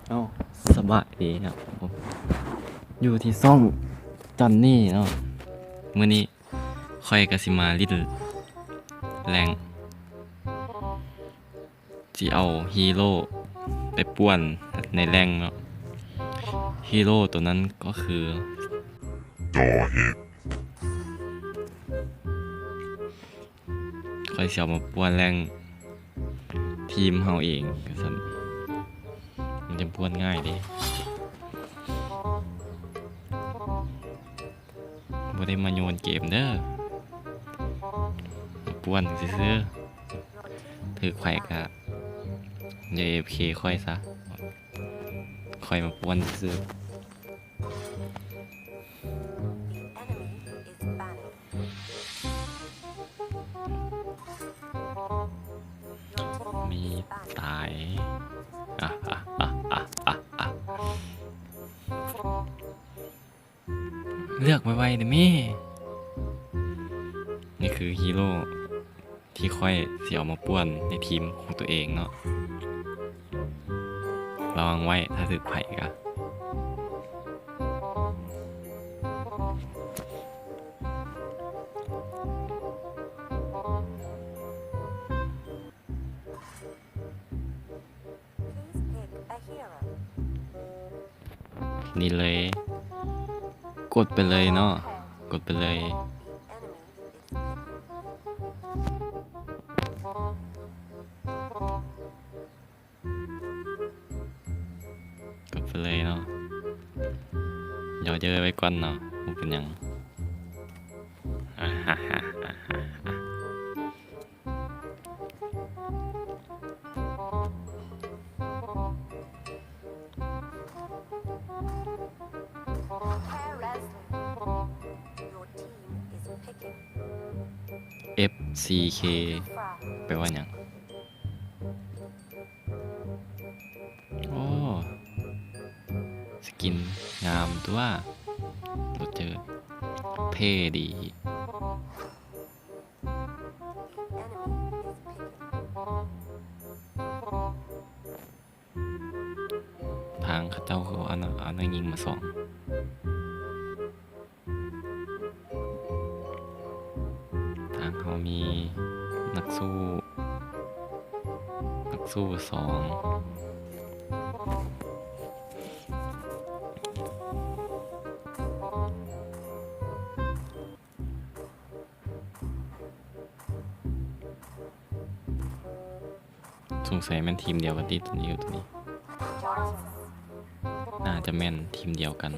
เอ้าสบายดีครับผมอยู่ที่ซ่องจอนนี่เนาะมื้อนี้ค่อยกสิมาลิดแรงสิเอาฮีโร่ไปป่วนในแรงเนาะฮีโร่ตัวนั้นก็คือค่อยสิเอามาป่วนแรงทีมเฮาเองก็ซั่นมันจะป่วนง่ายเด้บ่ได้มาโยนเกมเด้อป่วนซื่อๆถือไข่กะอย่า AFK ค่อยซะค่อยมาป่วนซื่อมีตายเลือกไวๆเด้อแม่นี่คือฮีโร่ที่ค่อยสิเอามาป่วนในทีมของตัวเองเนาะระวังไว้ถ้าถึกไผ่กะนี่เลยกดไปเลยเนาะกดไปเลยกดไปเลยเนาะเดี๋ยวเจอไว้ก่อนเนาะมันเป็นยังFCK แปลว่าหยังโอ้สกินงามตัวเราเจอเท่ดีทางเขาเจ้าเขาเอานักยิงมาส่องทางเขามีนักสู้สองสงสัยมันทีมเดียวกันที่ตัวนี้อยู่ตัวนี้น่าจะแม่นทีมเดียวกัน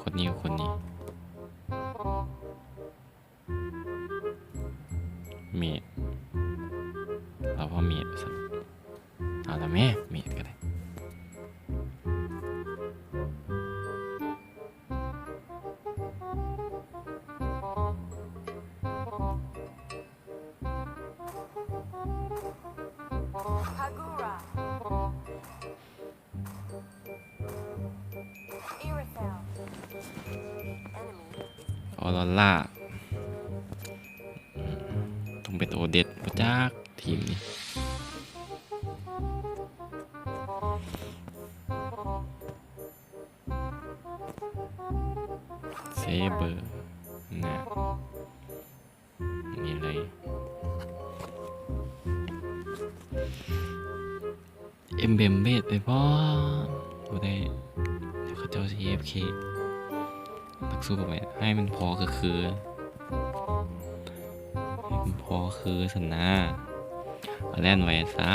คนนี้กับคนนี้เมดเราพอเมดสักเอาละแม่เมดก็ได้ออโรร่าต้องเป็นโอเดตมาจากทีมนี้เซเบอร์นะนี่เลยเอ็มเบมเบดไปพ่อดูได้เดี๋ยวเขาเจ้า CFK นักสู้กับมันให้มันพอคือให้มันพอคือสนะเอาแล่นไว้ซะ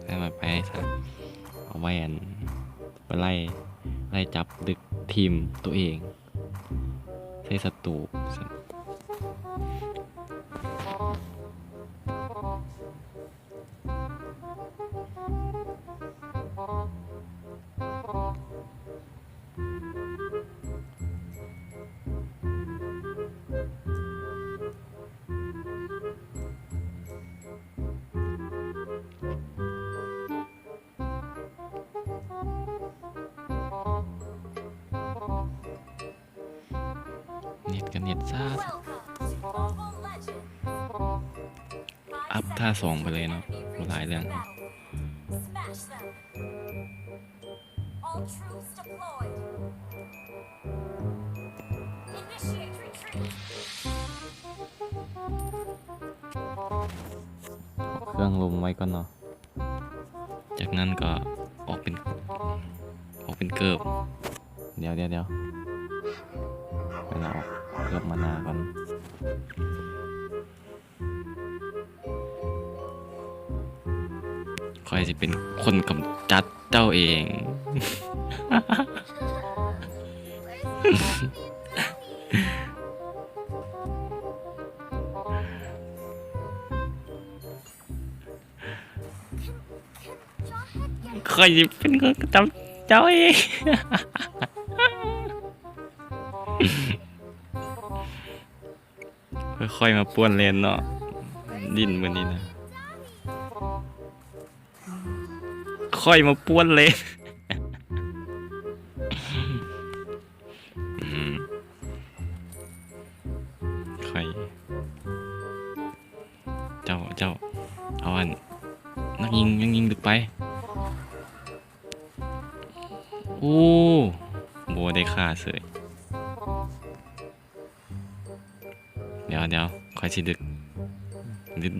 แล่นไปซะเอาไว้ไปไล่จับดึกทีมตัวเองใช้ศัตรูเน็ตกับเน็ตซ่า อัพท่าสองไปเลยเนาะหลายเรื่อง เครื่องลมไว้ก่อนเนาะจากนั้นก็ออกเป็นเกิบเดี๋ยวเวลาออกเกิบมานาก่อนคอยจะเป็นคนกำจัดเจ้าเอง คอยจะเป็นคนกำจัดเจ้าเอง ค่อยๆมาป้วนเลนเนาะดิ้นเหมือนนี้นะค่อยมาป้วนเลน ค่อยเจ้าเอาอันนักยิงยังยิงดึกไปโอ้โบได้ค่าเสยเดี๋ยวคอยสิดึก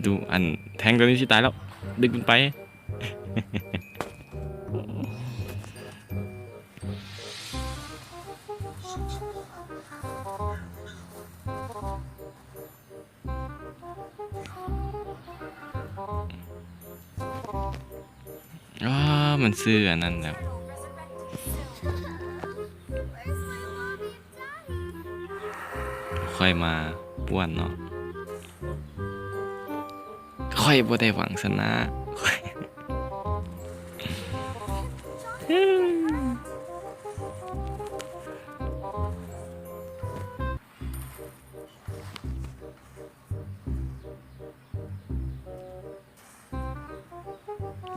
ดูอันแทงตัวนี้สิตายแล้วดึกมันไป มันซื้ออันนั้นแล้วค่อยมาป้วนเนาะค่อยบ่ได้หวังชนะค่อย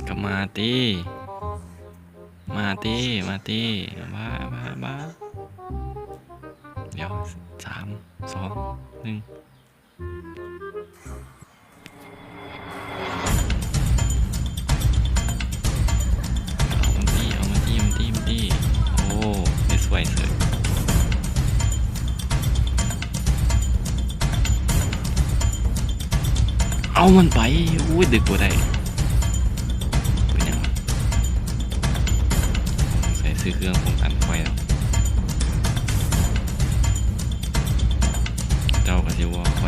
ก็มาตีบ้าเดี๋ยว3 2 1เอามันตีโอ้ได้สวยเสยเอามันไปอุ้ยดึกบ่ได้เป็นยังไงใส่ซื้อเครื่องป้องกันไฟแล้วเจ้าก็จะว่าไฟ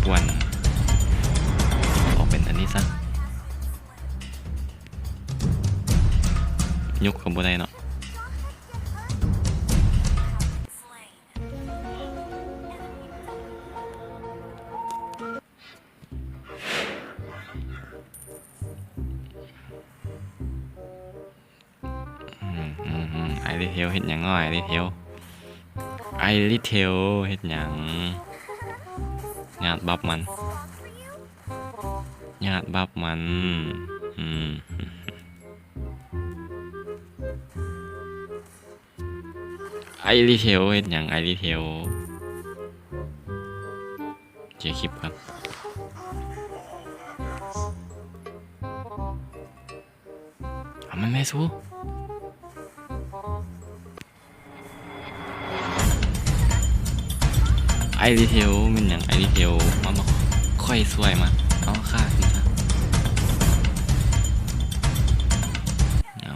ป่วนออกเป็นอันนี้ซะยกกับบ่ได้เนาะไอริเทลเห็ดหยังง่อยไอริเทลเห็ดหยังญาติบับมันไอริเทลเห็ดหยังไอริเทลเจคลิปกันมันไม่สู้ไอริเทลมันอย่างไอริเทลมันมาค่อยสวยมาเอาค่าสิครับเอา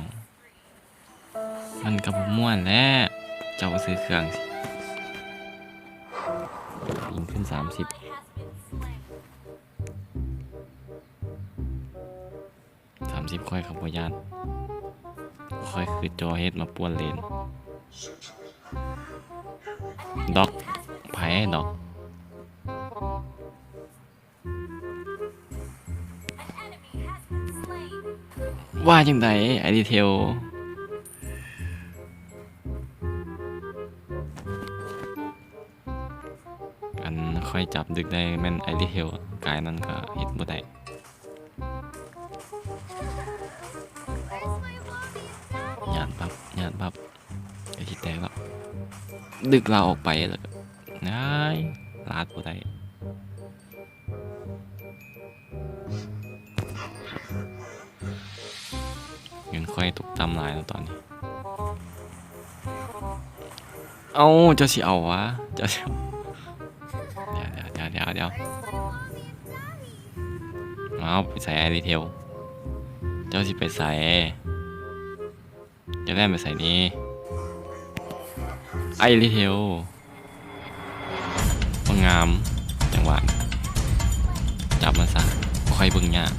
มันกับม่วนแล้วเจ้าซื้อเครื่องสิยิงขึ้น30ค่อยขับยานค่อยคือจอเฮ็ดมาป้วนเลนดอกไผ่ดอกว่าจังไดไอดีเทลอันค่อยจับดึกได้แม่นไอดีเทลกายนั้นก็เฮ็ดบ่ได้ญาติบับไอ้ที่แตกแล้วดึกเราออกไปแล้วได้ลาดบ่ได้ ค่อยตกต่ำหลายแล้วตอนนี้เอาเจ้าสิเอาวะเจ้าสิเอาเดี๋ยวเอาไปใส่ไอรีเทลเจ้าสิไปใส่จะแล่นไปใส่นี้ไอรีเทลว่างามจังหวะจับมันซะค่อยเบิ่งยาก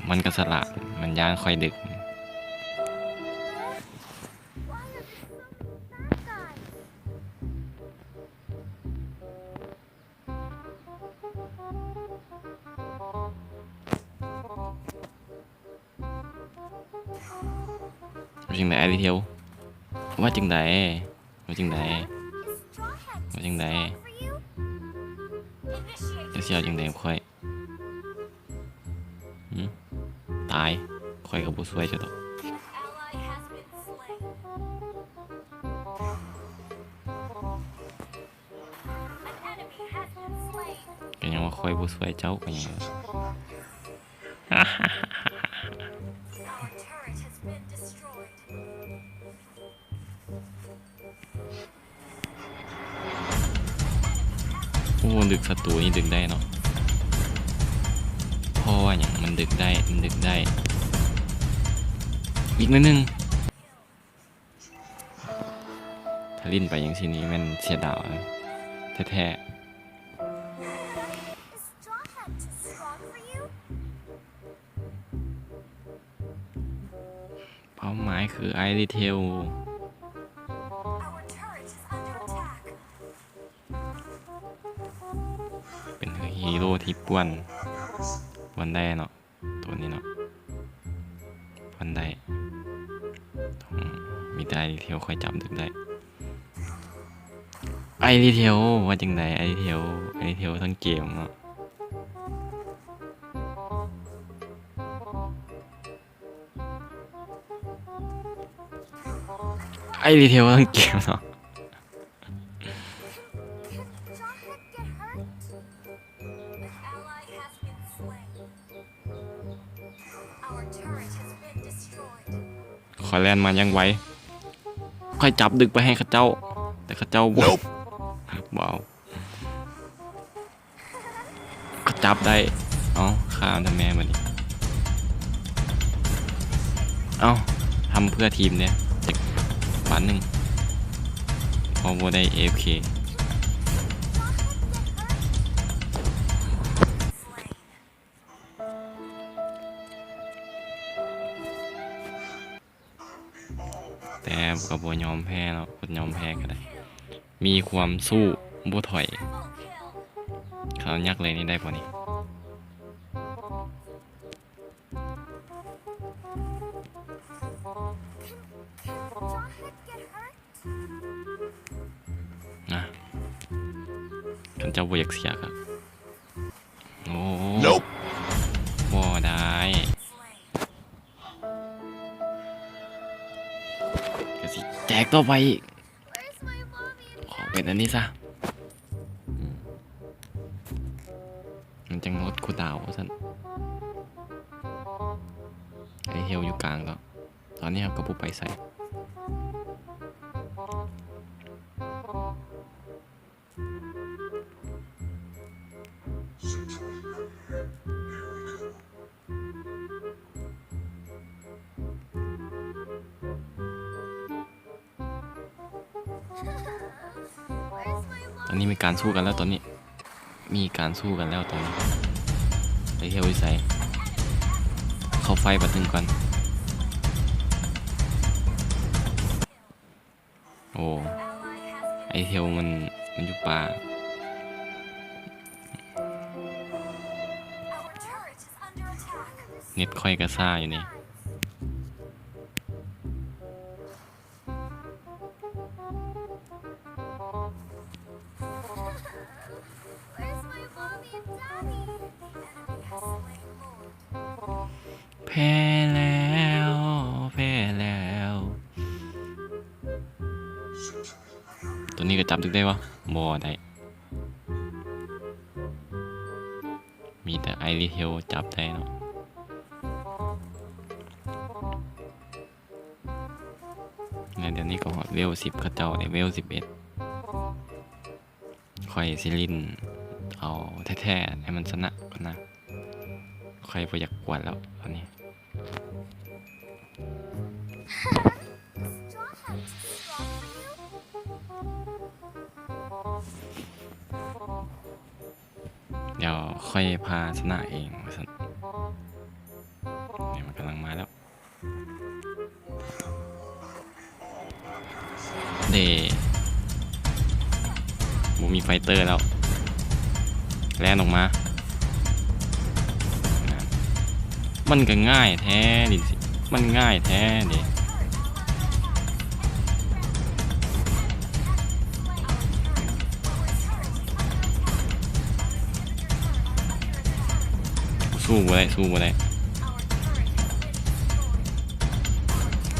มันก็สละมันย่างค่อยดึกว่าจังไดไอรีเทลว่าจังไดจะเสียวจังไดค่อยตายค่อยกับบุสวยจะตกก็ยังว่าค่อยบุสวยเจ้าก็ยัง โอ้ดึกศัตรูนี่ดึกได้เนาะเพราะว่าอย่างมันดึกได้อีกนิดนึงถ้าลิ้นไปอย่างทีนี้มันเสียดาวแท้ๆเป้าหมายคือไอรีเทลเป็นฮีโร่ที่ป่วนได้เนาะตัวนี้เนาะป่วนได้มีแต่ไอรีเทลคอยจับดึกได้ไอรีเทลว่าจังไดไอรีเทลทั้งเกมเนาะไอรีเทลทั้งเกมเนาะขอแลนมายังไว้ค่อยจับดึกไปให้ข้าเจ้าแต่ข้าเจ้าบ่เอาก็จับได้เอาข้ามทำแม่มาดิเอาทำเพื่อทีมเนี่ยวันหนึ่งพอได้ AFK แต่ก็บ่ยอมแพ้เนาะบ่ยอมแพ้ก็ได้มีความสู้บ่ถอยเขายักเลยนี่ได้ป่ะนี่นะฉันจะบ่อยากเสียครับโอ้บ่ได้ก็สิแจกต่อไปขอเป็นอันนี้ซะมันจังลดคูดาวสั่นไอเฮลอยู่กลางแล้วตอนนี้เราก็ปุ๊บไปใส่ตอนนี้มีการสู้กันแล้วตอนนี้ไอเฮลใส่เข้าไฟบัดหนึ่งก่อนโอ้ไอเฮลมันอยู่ป่าเน็ตค่อยกระซ่าอยู่นี่แพ้แล้วตัวนี้ก็จับดึกได้วะบ่ได้มีแต่ไอรีเทลจับได้เนาะ แล้วเดี๋ยวนี้ก็ฮอดเวล10เขาเจ้าได้เวล11ค่อยสิลิ้นเอาแท้ๆให้มันชนะก่อนนะค่อยบ่อยากกวนแล้วตอนนี้ เดี๋ยวค่อยพาชนะเองว่าซั่นเนี่ยมันกำลังมาแล้วเดบ่มีไฟเตอร์แล้วแล่นออกมา มันก็ง่ายแท้ดิสิมันง่ายแท้ดิสู้บ่ได้สู้บ่ได้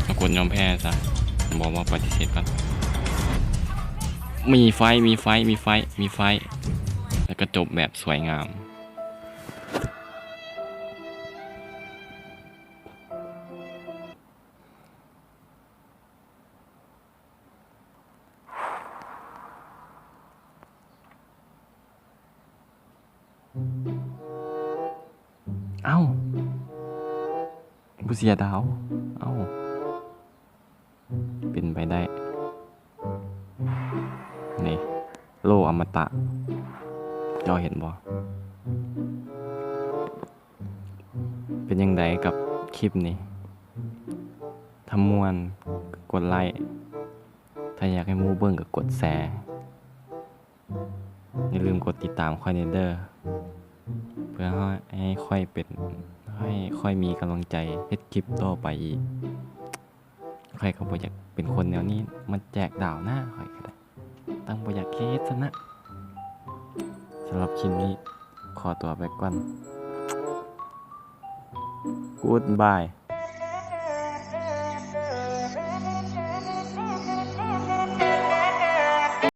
เอากดยอมแพ้ซะบอกว่าปฏิเสธก่อนมีไฟแล้วก็จบแบบสวยงามเอ้าบุเสียดาวเอ้าเป็นไปได้นี่โลอมตะเจ้าเห็นบ่เป็นยังไงกับคลิปนี้ถ้ามวนกดไลค์ถ้าอยากให้หมู่เบิ่งก็กดแชร์อย่าลืมกดติดตามค่อยเด้อเพื่อให้ค่อยเป็นให้ค่อยมีกำลังใจเฮ็ดคลิปต่อไปอีกค่อยก็บ่อยากเป็นคนแนวนี้มันแจกดาวหน้าค่อยก็ได้ตั้งบ่อยากเฮ็ดซะนะสำหรับคลิปนี้ขอตัวไปก่อน Goodbye